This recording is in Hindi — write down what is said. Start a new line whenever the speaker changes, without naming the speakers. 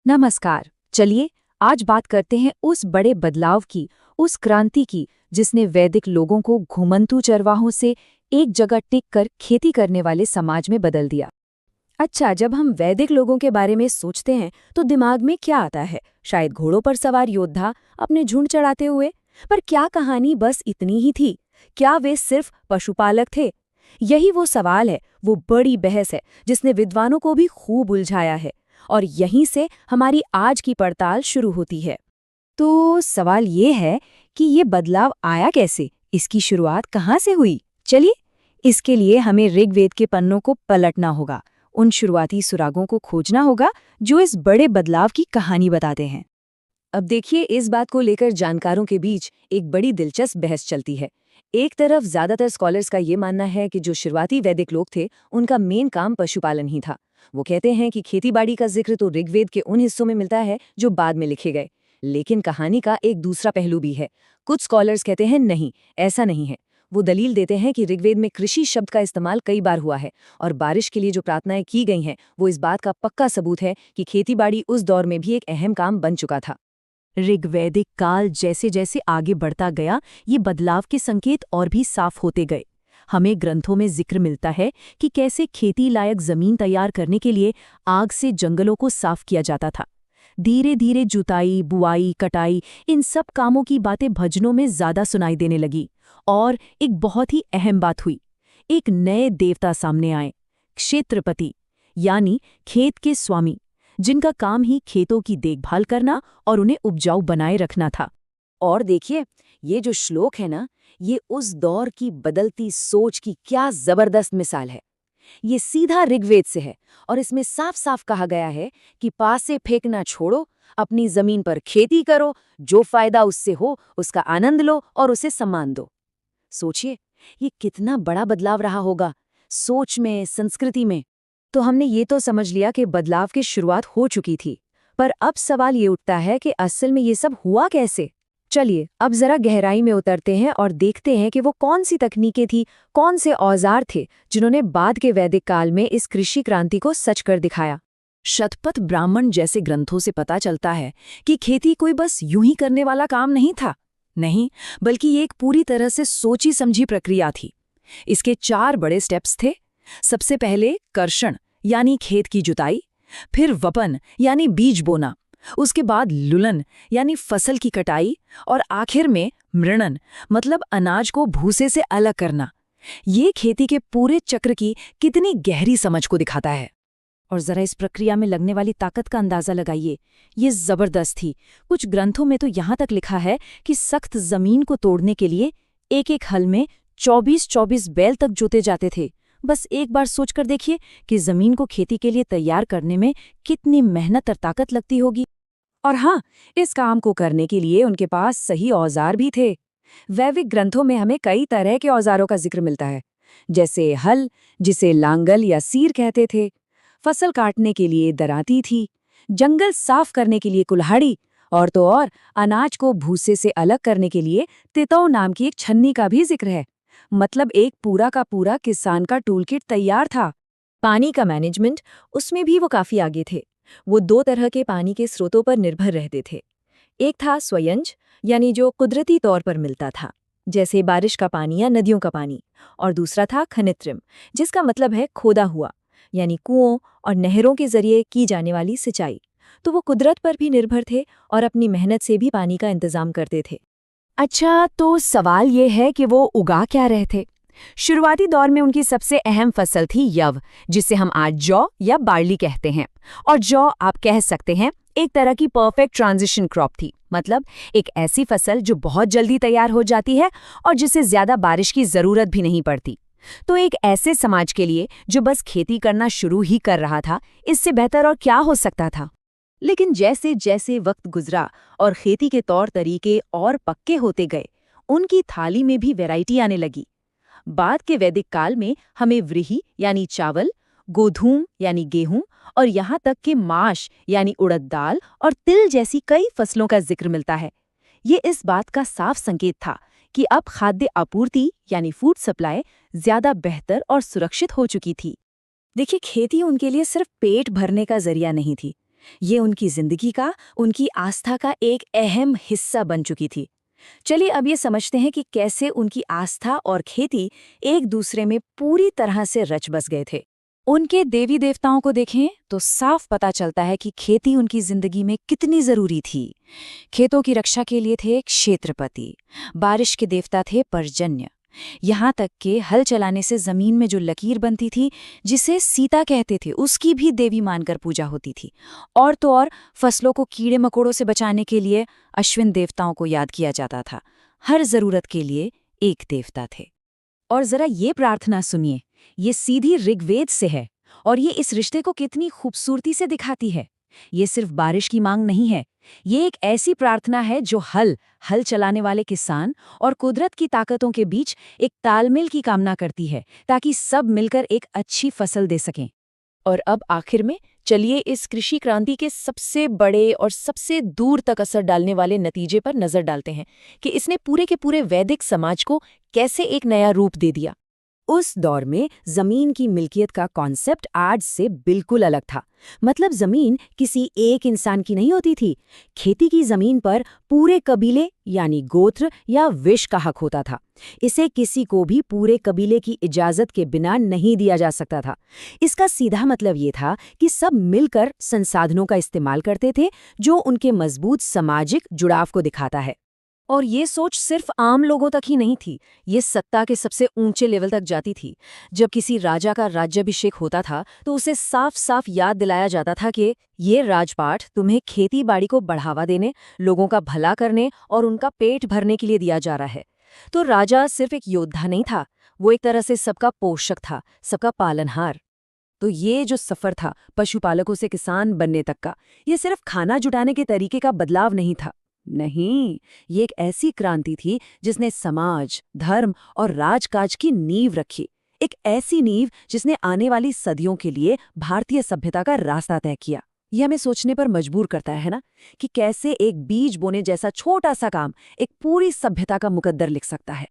नमस्कार। चलिए आज बात करते हैं उस बड़े बदलाव की, उस क्रांति की जिसने वैदिक लोगों को घुमंतू चरवाहों से एक जगह टिक कर खेती करने वाले समाज में बदल दिया।
अच्छा, जब हम वैदिक लोगों के बारे में सोचते हैं तो दिमाग में क्या आता है? शायद घोड़ों पर सवार योद्धा अपने झुंड चढ़ाते हुए। पर क्या कहानी बस इतनी ही थी? क्या वे सिर्फ पशुपालक थे? यही वो सवाल है, वो बड़ी बहस है जिसने विद्वानों को भी खूब उलझाया है। और यहीं से हमारी आज की पड़ताल शुरू होती है।
तो सवाल ये है कि ये बदलाव आया कैसे, इसकी शुरुआत कहाँ से हुई? चलिए, इसके लिए हमें ऋग्वेद के पन्नों को पलटना होगा, उन शुरुआती सुरागों को खोजना होगा जो इस बड़े बदलाव की कहानी बताते हैं।
अब देखिए, इस बात को लेकर जानकारों के बीच एक बड़ी दिलचस्प बहस चलती है। एक तरफ ज्यादातर स्कॉलर्स का ये मानना है कि जो शुरुआती वैदिक लोग थे उनका मेन काम पशुपालन ही था। वो कहते हैं कि खेतीबाड़ी का जिक्र तो ऋग्वेद के उन हिस्सों में मिलता है जो बाद में लिखे गए। लेकिन कहानी का एक दूसरा पहलू भी है। कुछ स्कॉलर्स कहते हैं नहीं, ऐसा नहीं है। वो दलील देते हैं कि ऋग्वेद में कृषि शब्द का इस्तेमाल कई बार हुआ है और बारिश के लिए जो प्रार्थनाएं की गई हैं वो इस बात का पक्का सबूत है कि खेतीबाड़ी उस दौर में भी एक अहम काम बन चुका था।
ऋग्वैदिक काल जैसे जैसे आगे बढ़ता गया, ये बदलाव के संकेत और भी साफ होते गए। हमें ग्रंथों में जिक्र मिलता है कि कैसे खेती लायक जमीन तैयार करने के लिए आग से जंगलों को साफ किया जाता था। धीरे धीरे जुताई, बुआई, कटाई, इन सब कामों की बातें भजनों में ज्यादा सुनाई देने लगी। और एक बहुत ही अहम बात हुई, एक नए देवता सामने आए, क्षेत्रपति, यानी खेत के स्वामी, जिनका काम ही खेतों की देखभाल करना और उन्हें उपजाऊ बनाए रखना था।
और देखिए, ये जो श्लोक है ना, ये उस दौर की बदलती सोच की क्या जबरदस्त मिसाल है। ये सीधा ऋग्वेद से है और इसमें साफ साफ कहा गया है कि पासे फेंकना छोड़ो, अपनी जमीन पर खेती करो, जो फायदा उससे हो उसका आनंद लो और उसे सम्मान दो। सोचिए, ये कितना बड़ा बदलाव रहा होगा सोच में, संस्कृति में।
तो हमने ये तो समझ लिया कि बदलाव की शुरुआत हो चुकी थी, पर अब सवाल ये उठता है कि असल में ये सब हुआ कैसे। चलिए अब जरा गहराई में उतरते हैं और देखते हैं कि वो कौन सी तकनीकें थी, कौन से औजार थे जिन्होंने बाद के वैदिक काल में इस कृषि क्रांति को सच कर दिखाया।
शतपथ ब्राह्मण जैसे ग्रंथों से पता चलता है कि खेती कोई बस यूं ही करने वाला काम नहीं था। नहीं, बल्कि ये एक पूरी तरह से सोची समझी प्रक्रिया थी। इसके 4 बड़े स्टेप्स थे। सबसे पहले कर्षण यानी खेत की जुताई, फिर वपन यानी बीज बोना, उसके बाद लुलन यानी फसल की कटाई, और आखिर में मृणन मतलब अनाज को भूसे से अलग करना। ये खेती के पूरे चक्र की कितनी गहरी समझ को दिखाता है। और जरा इस प्रक्रिया में लगने वाली ताकत का अंदाजा लगाइए, ये जबरदस्त थी। कुछ ग्रंथों में तो यहाँ तक लिखा है कि सख्त जमीन को तोड़ने के लिए एक एक हल में 24-24 बैल तक जोते जाते थे। बस एक बार सोचकर देखिए कि जमीन को खेती के लिए तैयार करने में कितनी मेहनत और ताकत लगती होगी। और हाँ, इस काम को करने के लिए उनके पास सही औजार भी थे। वैदिक ग्रंथों में हमें कई तरह के औजारों का जिक्र मिलता है, जैसे हल, जिसे लांगल या सीर कहते थे, फसल काटने के लिए दराती थी, जंगल साफ करने के लिए कुल्हाड़ी, और तो और अनाज को भूसे से अलग करने के लिए तितौ नाम की एक छन्नी का भी जिक्र है। मतलब एक पूरा का पूरा किसान का टूलकिट तैयार था। पानी का मैनेजमेंट, उसमें भी वो काफी आगे थे। वो 2 तरह के पानी के स्रोतों पर निर्भर रहते थे। एक था स्वयंज, यानी जो कुदरती तौर पर मिलता था, जैसे बारिश का पानी या नदियों का पानी। और दूसरा था खनित्रिम, जिसका मतलब है खोदा हुआ, यानी कुओं और नहरों के जरिए की जाने वाली सिंचाई। तो वो कुदरत पर भी निर्भर थे और अपनी मेहनत से भी पानी का इंतजाम करते थे।
अच्छा, तो सवाल ये है कि वो उगा क्या रहे थे? शुरुआती दौर में उनकी सबसे अहम फसल थी यव, जिसे हम आज जौ या बार्ली कहते हैं। और जौ आप कह सकते हैं एक तरह की परफेक्ट ट्रांजिशन क्रॉप थी, मतलब एक ऐसी फसल जो बहुत जल्दी तैयार हो जाती है और जिसे ज्यादा बारिश की जरूरत भी नहीं पड़ती। तो एक ऐसे समाज के लिए जो बस खेती करना शुरू ही कर रहा था, इससे बेहतर और क्या हो सकता था।
लेकिन जैसे जैसे वक्त गुजरा और खेती के तौर तरीके और पक्के होते गए, उनकी थाली में भी वैरायटी आने लगी। बाद के वैदिक काल में हमें व्रीहि यानी चावल, गोधूम यानी गेहूं, और यहाँ तक कि माश यानी उड़द दाल और तिल जैसी कई फसलों का जिक्र मिलता है। ये इस बात का साफ संकेत था कि अब खाद्य आपूर्ति यानी फूड सप्लाई ज्यादा बेहतर और सुरक्षित हो चुकी थी। देखिए, खेती उनके लिए सिर्फ पेट भरने का जरिया नहीं थी, ये उनकी जिंदगी का, उनकी आस्था का एक अहम हिस्सा बन चुकी थी। चलिए अब ये समझते हैं कि कैसे उनकी आस्था और खेती एक दूसरे में पूरी तरह से रच बस गए थे। उनके देवी देवताओं को देखें तो साफ पता चलता है कि खेती उनकी जिंदगी में कितनी जरूरी थी। खेतों की रक्षा के लिए थे क्षेत्रपति, बारिश के देवता थे पर्जन्य, यहाँ तक कि हल चलाने से जमीन में जो लकीर बनती थी, जिसे सीता कहते थे, उसकी भी देवी मानकर पूजा होती थी। और तो और फसलों को कीड़े मकोड़ों से बचाने के लिए अश्विन देवताओं को याद किया जाता था। हर जरूरत के लिए एक देवता थे।
और जरा ये प्रार्थना सुनिए, ये सीधी ऋग्वेद से है और ये इस रिश्ते को कितनी खूबसूरती से दिखाती है। ये सिर्फ बारिश की मांग नहीं है, ये एक ऐसी प्रार्थना है जो हल चलाने वाले किसान और कुदरत की ताकतों के बीच एक तालमेल की कामना करती है, ताकि सब मिलकर एक अच्छी फसल दे सकें।
और अब आखिर में चलिए इस कृषि क्रांति के सबसे बड़े और सबसे दूर तक असर डालने वाले नतीजे पर नजर डालते हैं कि इसने पूरे के पूरे वैदिक समाज को कैसे एक नया रूप दे दिया।
उस दौर में जमीन की मिल्कियत का कॉन्सेप्ट आज से बिल्कुल अलग था। मतलब जमीन किसी एक इंसान की नहीं होती थी। खेती की जमीन पर पूरे कबीले यानी गोत्र या विश का हक होता था। इसे किसी को भी पूरे कबीले की इजाजत के बिना नहीं दिया जा सकता था। इसका सीधा मतलब ये था कि सब मिलकर संसाधनों का इस्तेमाल करते थे, जो उनके मजबूत सामाजिक जुड़ाव को दिखाता है। और ये सोच सिर्फ आम लोगों तक ही नहीं थी, ये सत्ता के सबसे ऊंचे लेवल तक जाती थी। जब किसी राजा का राज्याभिषेक होता था तो उसे साफ साफ याद दिलाया जाता था कि ये राजपाट तुम्हें खेती बाड़ी को बढ़ावा देने, लोगों का भला करने और उनका पेट भरने के लिए दिया जा रहा है। तो राजा सिर्फ एक योद्धा नहीं था, वो एक तरह से सबका पोषक था, सबका पालनहार। तो ये जो सफर था पशुपालकों से किसान बनने तक का, ये सिर्फ खाना जुटाने के तरीके का बदलाव नहीं था। नहीं, ये एक ऐसी क्रांति थी जिसने समाज, धर्म और राजकाज की नींव रखी। एक ऐसी नींव जिसने आने वाली सदियों के लिए भारतीय सभ्यता का रास्ता तय किया। यह हमें सोचने पर मजबूर करता है ना, कि कैसे एक बीज बोने जैसा छोटा सा काम एक पूरी सभ्यता का मुकद्दर लिख सकता है।